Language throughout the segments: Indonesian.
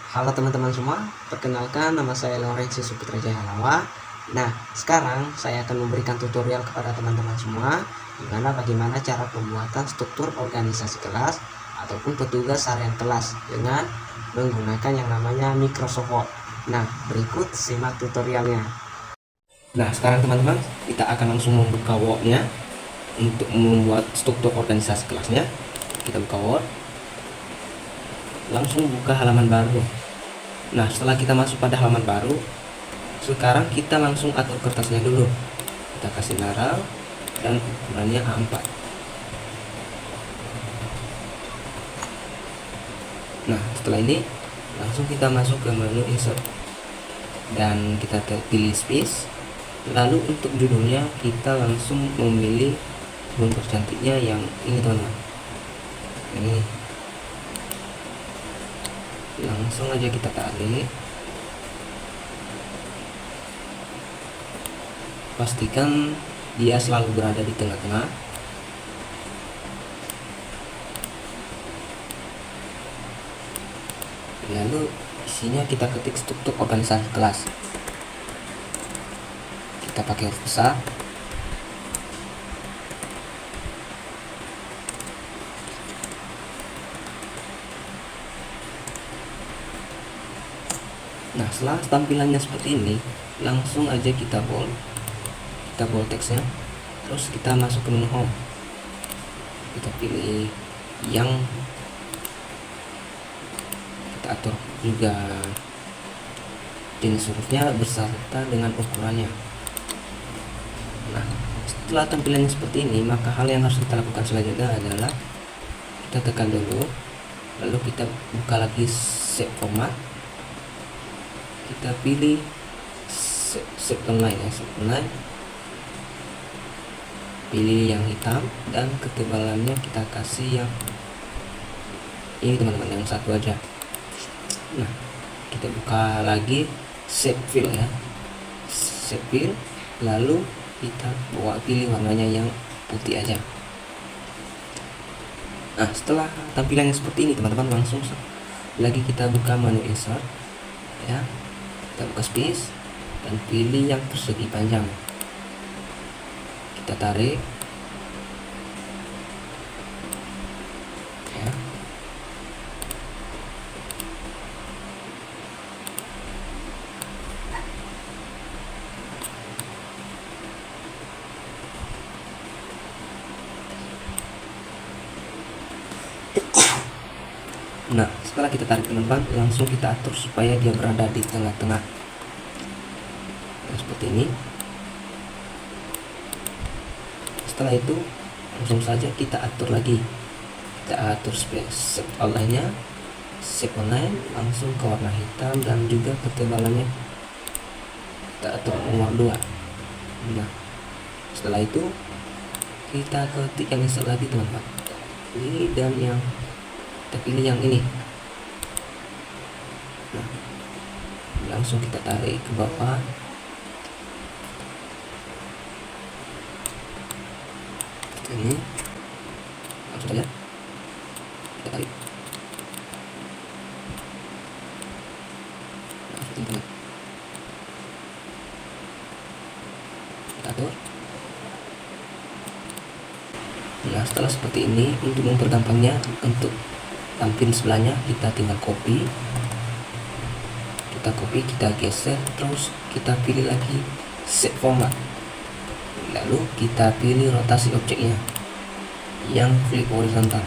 Halo teman-teman semua, perkenalkan nama saya Lorenzi Suputra Jayalawa. Nah, sekarang saya akan memberikan tutorial kepada teman-teman semua bagaimana cara pembuatan struktur organisasi kelas ataupun petugas harian kelas dengan menggunakan yang namanya Microsoft Word. Nah, berikut simak tutorialnya. Nah, sekarang teman-teman, kita akan langsung membuka Word-nya untuk membuat struktur organisasi kelasnya. Kita buka Word, langsung buka halaman baru. Nah, setelah kita masuk pada halaman baru, sekarang kita langsung atur kertasnya dulu. Kita kasih laral dan ukurannya A4. Nah, setelah ini langsung kita masuk ke menu insert dan kita pilih space. Lalu untuk judulnya kita langsung memilih bentuk cantiknya yang ini teman-teman. Ini langsung aja kita tarik. Pastikan dia selalu berada di tengah-tengah. Lalu isinya kita ketik struktur organisasi kelas. Kita pakai huruf besar. Nah, setelah tampilannya seperti ini, langsung aja kita bold teksnya, terus kita masuk ke menu home. Kita pilih yang kita atur juga jenis hurufnya beserta dengan ukurannya. Nah, setelah tampilannya seperti ini, maka hal yang harus kita lakukan selanjutnya adalah kita tekan dulu, lalu kita buka lagi save format. Kita pilih save online ya, save online. Pilih yang hitam dan ketebalannya kita kasih yang ini teman-teman, yang satu aja. Nah, kita buka lagi save fill ya, save fill, lalu kita pilih warnanya yang putih aja. Nah, setelah tampilannya seperti ini teman-teman, langsung lagi kita buka menu insert ya, kita buka space dan pilih yang persegi panjang. Kita tarik ya. Nah, setelah kita tarik teman-teman, langsung kita atur supaya dia berada di tengah-tengah. Nah, seperti ini. Setelah itu langsung saja kita atur lagi. Kita atur space online-nya, save online, langsung ke warna hitam dan juga ketebalannya kita atur nomor 2. Nah, setelah itu kita ketik yang insert lagi teman-teman. Ini dan yang kita pilih yang ini. Nah, langsung kita tarik ke bawah. Ini langsung aja kita tarik. Nah, seperti ini. Kita atur. Nah, setelah seperti ini, untuk mempergampangnya, untuk tampil sebelahnya kita tinggal copy, kita geser, terus kita pilih lagi save format, lalu kita pilih rotasi objeknya yang flip horizontal.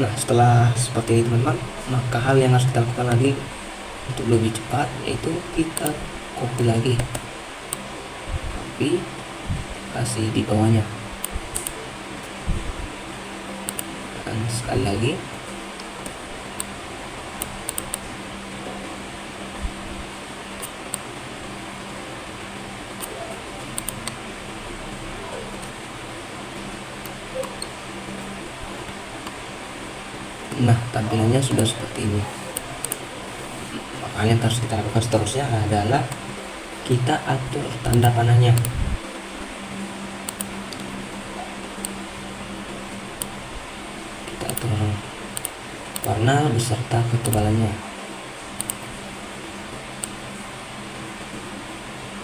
Nah, setelah seperti ini teman-teman, maka hal yang harus kita lakukan lagi untuk lebih cepat yaitu kita copy lagi, kasih di bawahnya. Dan sekali lagi nah, tampilannya sudah seperti ini. Maka yang harus kita lakukan seterusnya adalah kita atur tanda panahnya. Kita atur warna beserta ketebalannya.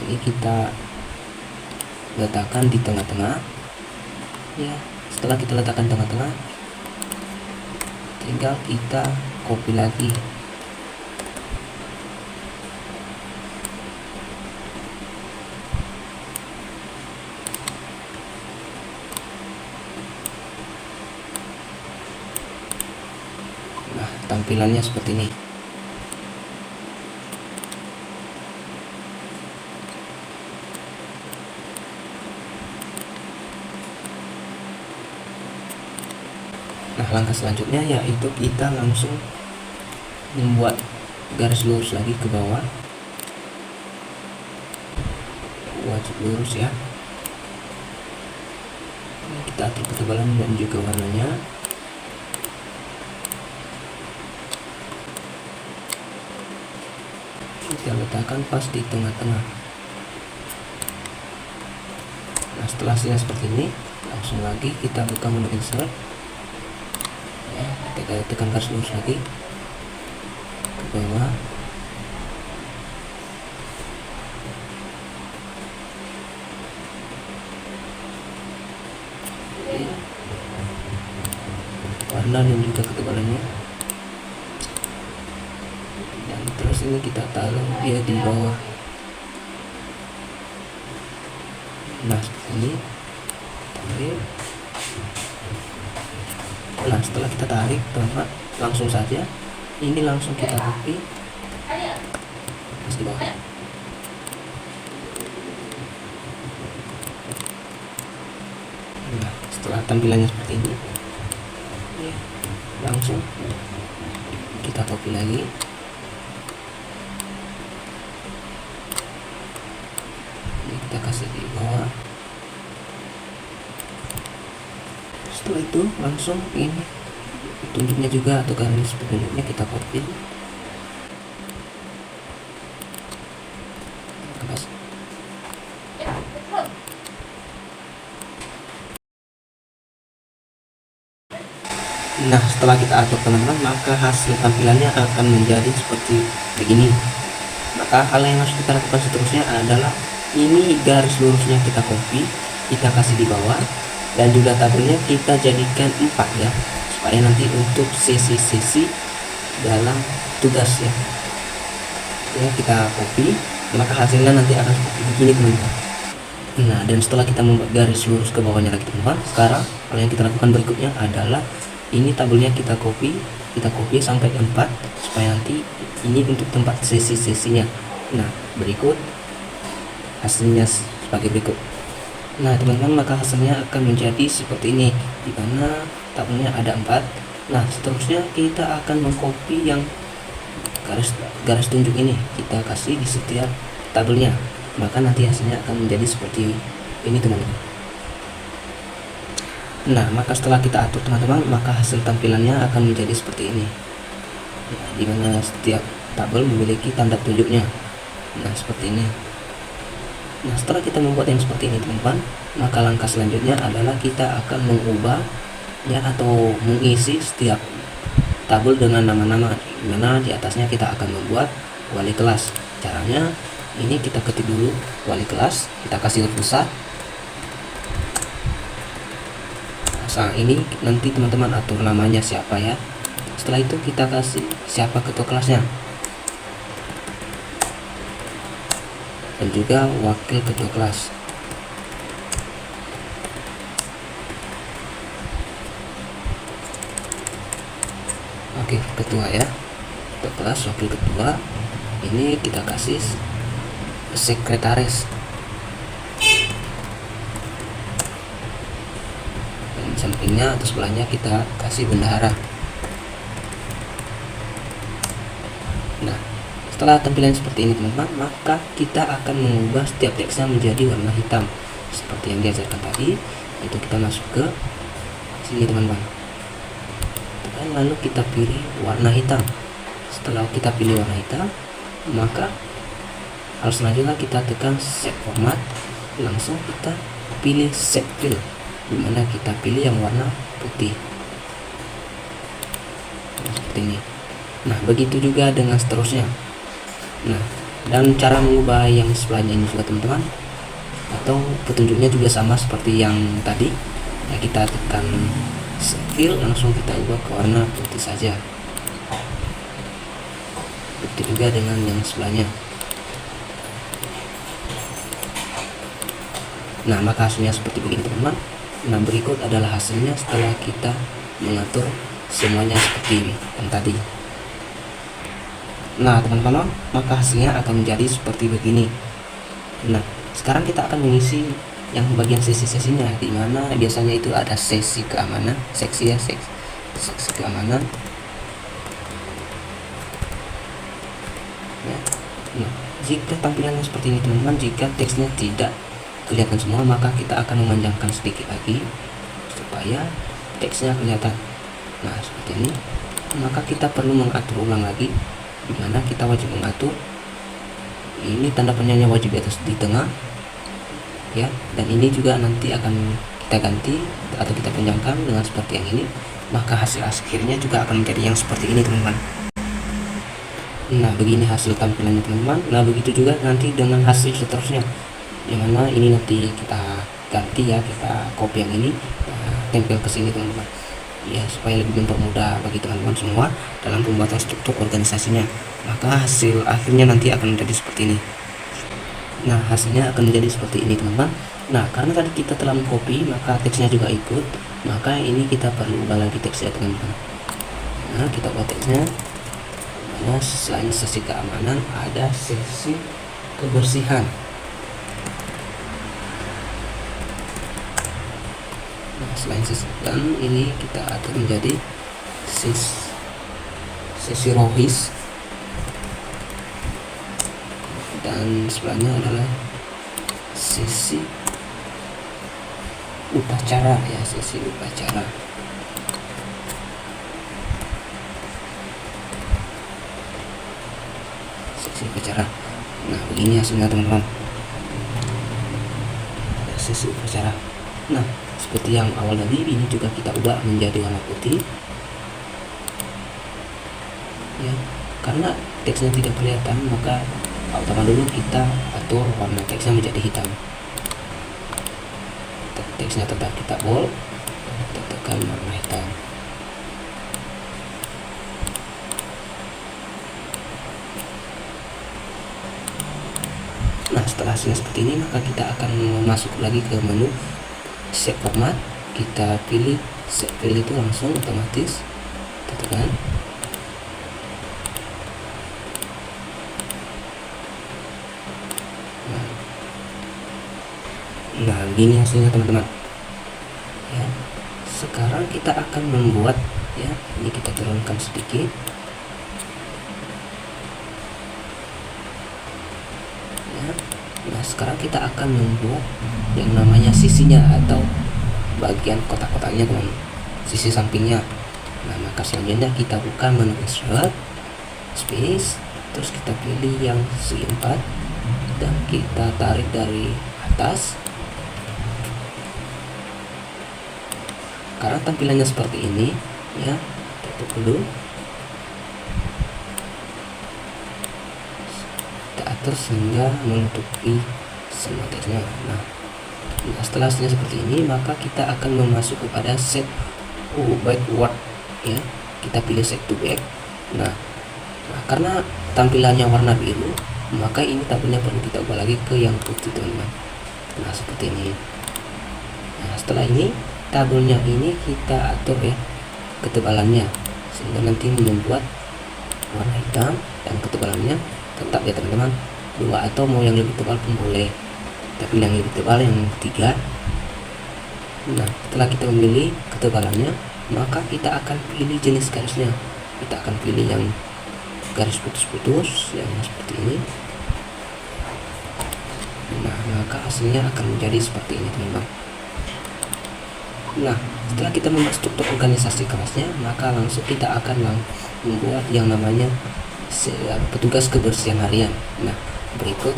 Ini kita letakkan di tengah-tengah ya. Setelah kita letakkan tengah-tengah, tinggal kita copy lagi. Nah, tampilannya seperti ini. Nah, langkah selanjutnya yaitu kita langsung membuat garis lurus lagi ke bawah, wajib lurus ya. Ini kita atur ketebalan dan juga warnanya. Kita letakkan pas di tengah-tengah. Nah, setelah hasilnya seperti ini, langsung lagi kita buka menu insert. Kita tekan garis lurus lagi ke bawah. Warna dan juga ketebalannya. Dan terus ini kita taruh dia di bawah. Nah, seperti ini. Tarik. Nah, setelah kita tarik, teman-teman, langsung saja ini langsung kita copy di bawah. Nah, setelah tampilannya seperti ini, langsung kita copy lagi. Ini kita kasih di bawah. Setelah itu langsung ini petunjuknya juga atau garis petunjuknya kita copy. Nah, setelah kita atur teman-teman, maka hasil tampilannya akan menjadi seperti begini. Maka hal yang harus kita lakukan seterusnya adalah ini garis lurusnya kita copy, kita kasih di bawah, dan juga tabelnya kita jadikan 4 ya, supaya nanti untuk sesi-sesi dalam tugas ya. Ya, kita copy, maka hasilnya nanti akan seperti begini teman-teman. Nah, dan setelah kita membuat garis lurus ke bawahnya lagi teman-teman, sekarang hal yang kita lakukan berikutnya adalah ini tabelnya kita copy sampai 4 supaya nanti ini untuk tempat sesi-sesinya. Nah, berikut hasilnya sebagai berikut. Nah, teman-teman, maka hasilnya akan menjadi seperti ini, di mana tabelnya ada 4. Nah, seterusnya kita akan mengcopy yang garis tunjuk ini, kita kasih di setiap tabelnya, maka nanti hasilnya akan menjadi seperti ini teman-teman. Nah, maka setelah kita atur teman-teman, maka hasil tampilannya akan menjadi seperti ini ya, di mana setiap tabel memiliki tanda tunjuknya. Nah, seperti ini. Nah, setelah kita membuat yang seperti ini teman-teman, maka langkah selanjutnya adalah kita akan mengubah ya atau mengisi setiap tabel dengan nama-nama, di mana di atasnya kita akan membuat wali kelas. Caranya ini kita ketik dulu wali kelas, kita kasih huruf besar. Nah, ini nanti teman-teman atur namanya siapa ya. Setelah itu kita kasih siapa ketua kelasnya dan juga wakil ketua kelas. Oke, ketua ya, ketua kelas, wakil ketua. Ini kita kasih sekretaris. Sampingnya atau sebelahnya kita kasih bendahara. Nah, setelah tampilan seperti ini teman-teman, maka kita akan mengubah setiap teksnya menjadi warna hitam seperti yang diajarkan tadi. Itu kita masuk ke sini teman-teman, dan lalu kita pilih warna hitam. Setelah kita pilih warna hitam, maka hal selanjutnya kita tekan set format, langsung kita pilih set fill, dimana kita pilih yang warna putih. seperti ini. Nah, begitu juga dengan seterusnya. Nah, dan cara mengubah yang sebelahnya ini juga teman-teman, atau petunjuknya juga sama seperti yang tadi. Ya, kita tekan fill, langsung kita ubah ke warna putih saja. Begitu juga dengan yang sebelahnya. Nah, maka hasilnya seperti begini teman-teman. Nah, berikut adalah hasilnya setelah kita mengatur semuanya seperti yang tadi. Nah teman-teman, maka hasilnya akan menjadi seperti begini. Nah, sekarang kita akan mengisi yang bagian sesi-sesinya, di mana biasanya itu ada sesi keamanan, seksi keamanan. Ya. Nah, jika tampilannya seperti ini teman-teman, jika teksnya tidak kelihatan semua, maka kita akan memanjangkan sedikit lagi supaya teksnya kelihatan. Nah, seperti ini. Maka kita perlu mengatur ulang lagi, di mana kita wajib mengatur ini tanda penanya wajib di atas di tengah ya, dan ini juga nanti akan kita ganti atau kita panjangkan dengan seperti yang ini. Maka hasil akhirnya juga akan menjadi yang seperti ini teman-teman. Nah, begini hasil tampilannya teman-teman. Nah, begitu juga nanti dengan hasil seterusnya, dimana ini nanti kita ganti ya, kita copy yang ini, tempel ke sini teman-teman ya, supaya lebih mempermudah bagi teman-teman semua dalam pembuatan struktur organisasinya. Maka hasil akhirnya nanti akan menjadi seperti ini. Nah, hasilnya akan menjadi seperti ini teman-teman. Nah, karena tadi kita telah mengcopy, maka teksnya juga ikut. Maka ini kita perlu ubah lagi teksnya teman-teman. Nah, kita ubah teksnya. Nah, selain sesi keamanan, ada sesi kebersihan. Nah, selain sesi, dan ini kita atur menjadi sesi rohis, dan sebelahnya adalah sesi upacara ya, sesi upacara. Nah, begini hasilnya teman-teman, sesi upacara. Nah, seperti yang awal tadi, ini juga kita ubah menjadi warna putih ya, karena teksnya tidak kelihatan, maka pertama dulu kita atur warna teksnya menjadi hitam. Teksnya tetap kita bold, kita tekan warna hitam. Nah, setelah hasilnya seperti ini, maka kita akan masuk lagi ke menu save format. Kita pilih save file, itu langsung otomatis kita tekan. Nah, begini hasilnya teman-teman ya. Sekarang kita akan membuat ya, ini kita turunkan sedikit ya. Nah, sekarang kita akan membuat yang namanya sisinya atau bagian kotak-kotaknya teman, sisi sampingnya. Nah, maka selanjutnya kita buka menu insert space, terus kita pilih yang segi 4 dan kita tarik dari atas. Karena tampilannya seperti ini ya, tutup dulu, kita atur sehingga menutupi semua teksnya. Nah, setelah hasilnya seperti ini, maka kita akan memasuk kepada set backward ya, kita pilih set to back. Nah, karena tampilannya warna biru, maka ini tampilnya perlu kita ubah lagi ke yang putih teman-teman. Nah, seperti ini. Nah, setelah ini tabelnya ini kita atur ya ketebalannya, sehingga nanti membuat warna hitam, dan ketebalannya tetap ya teman-teman 2, atau mau yang lebih tebal pun boleh, tapi yang lebih tebal yang 3. Nah, setelah kita memilih ketebalannya, maka kita akan pilih jenis garisnya. Kita akan pilih yang garis putus-putus yang seperti ini. Nah, maka hasilnya akan menjadi seperti ini teman-teman. Nah, setelah kita membuat struktur organisasi kelasnya, maka langsung kita akan membuat yang namanya petugas kebersihan harian. Nah, berikut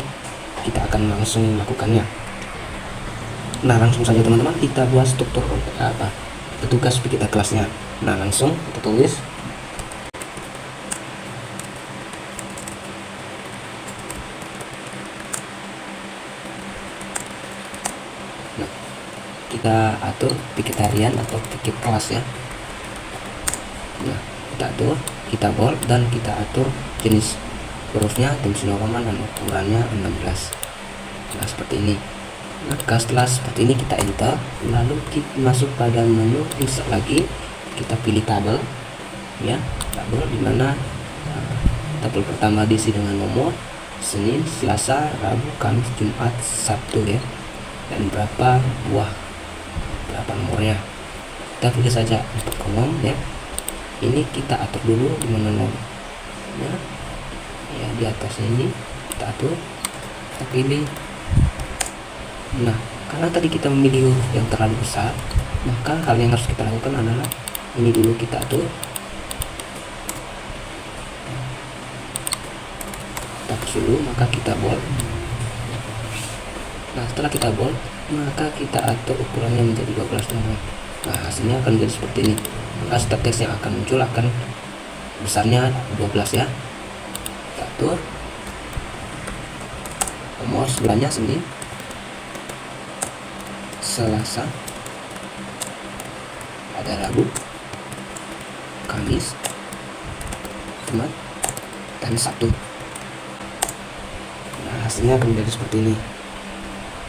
kita akan langsung melakukannya. Nah, langsung saja teman-teman, kita buat struktur petugas kita kelasnya. Nah, langsung kita tulis kita atur piket harian atau piket kelas ya. Nah, kita atur, kita bold, dan kita atur jenis hurufnya, dimensi Roman, dan ukurannya 16. Nah, seperti ini. Maka setelah seperti ini kita enter, lalu kita masuk pada menu insert lagi, kita pilih tabel ya, tabel dimana tabel pertama diisi dengan nomor Senin, Selasa, Rabu, Kamis, Jumat, Sabtu ya, dan berapa nomornya. Kita pilih saja 4 kolom ya. Ini kita atur dulu di mana nomornya ya, di atasnya ini kita atur, kita pilih. Nah, karena tadi kita memilih huruf yang terlalu besar, maka hal yang harus kita lakukan adalah ini dulu kita atur, kita hapus dulu, maka kita bold. Nah, setelah kita bold, maka kita atur ukurannya menjadi 12 teman-teman. Nah, hasilnya akan menjadi seperti ini. Maka setiap teks yang akan muncul akan besarnya 12 ya. Kita atur nomor sebelahnya Senin, Selasa, ada Rabu, Kamis, Jumat, dan Sabtu. Nah, hasilnya akan menjadi seperti ini.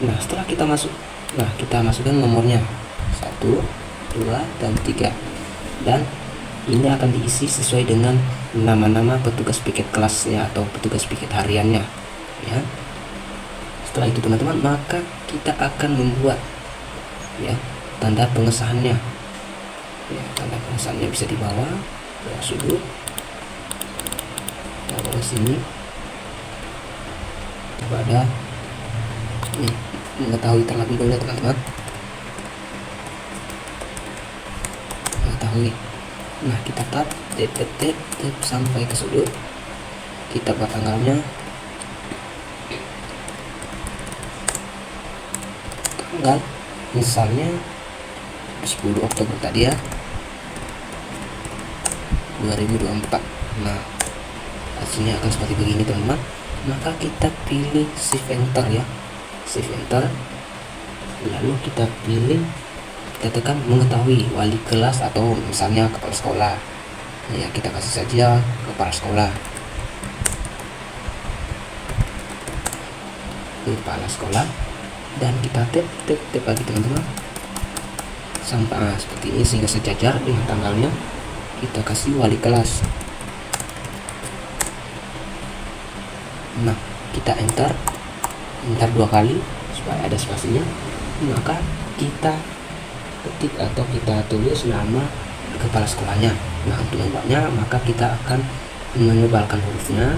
Nah, setelah kita masukkan nomornya 1, 2, dan 3, dan ini akan diisi sesuai dengan nama-nama petugas piket kelasnya atau petugas piket hariannya ya. Setelah itu teman-teman, maka kita akan membuat ya tanda pengesahannya ya. Tanda pengesahannya bisa di bawah sudut, di bawah sini. Coba ada ini, mengetahui terlebih dahulu teman-teman, mengetahui. Nah, kita tap sampai ke sudut, kita buat tanggalnya, tanggal misalnya 10 Oktober tadi ya, 2024. Nah, hasilnya akan seperti begini teman-teman. Maka kita pilih shift enter ya, shift enter, lalu kita pilih, kita tekan mengetahui wali kelas atau misalnya kepala sekolah ya, kita kasih saja kepala sekolah, kepala sekolah, dan kita tap lagi teman-teman sampai seperti ini sehingga sejajar dengan tanggalnya. Kita kasih wali kelas. Nah, kita enter 2 kali supaya ada spasinya. Maka kita ketik atau kita tulis nama kepala sekolahnya. Nah, untuk membuatnya maka kita akan menebalkan hurufnya.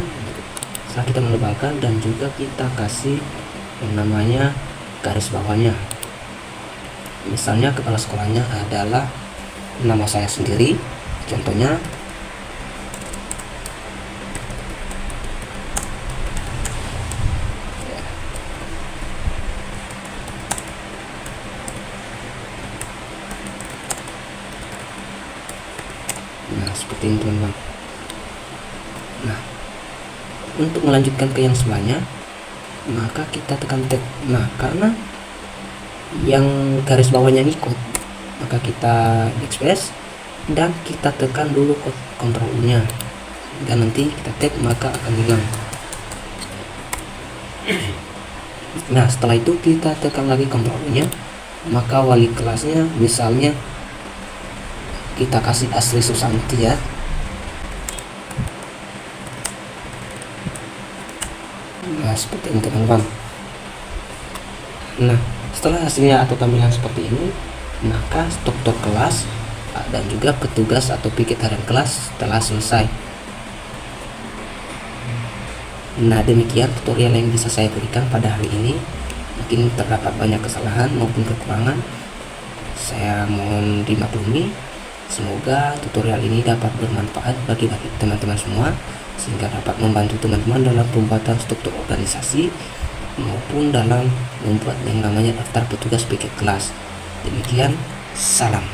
Setelah kita menebalkan, dan juga kita kasih yang namanya garis bawahnya. Misalnya kepala sekolahnya adalah nama saya sendiri, contohnya. Nah, seperti ini teman-teman. Nah, untuk melanjutkan ke yang sebelahnya, maka kita tekan tab. Nah, karena yang garis bawahnya ngikut, maka kita backspace dan kita tekan dulu kontrolnya, dan nanti kita tab maka akan hilang. Nah, setelah itu kita tekan lagi kontrolnya, maka wali kelasnya misalnya kita kasih Asri Susanti ya. Nah, seperti ini teman-teman. Nah, setelah hasilnya atau tampilan seperti ini, maka struktur kelas dan juga petugas atau piket harian kelas telah selesai. Nah, demikian tutorial yang bisa saya berikan pada hari ini. Mungkin terdapat banyak kesalahan maupun kekurangan, saya mohon dimaklumi. Semoga tutorial ini dapat bermanfaat bagi teman-teman semua, sehingga dapat membantu teman-teman dalam pembuatan struktur organisasi maupun dalam membuat yang namanya daftar petugas piket kelas. Demikian, salam.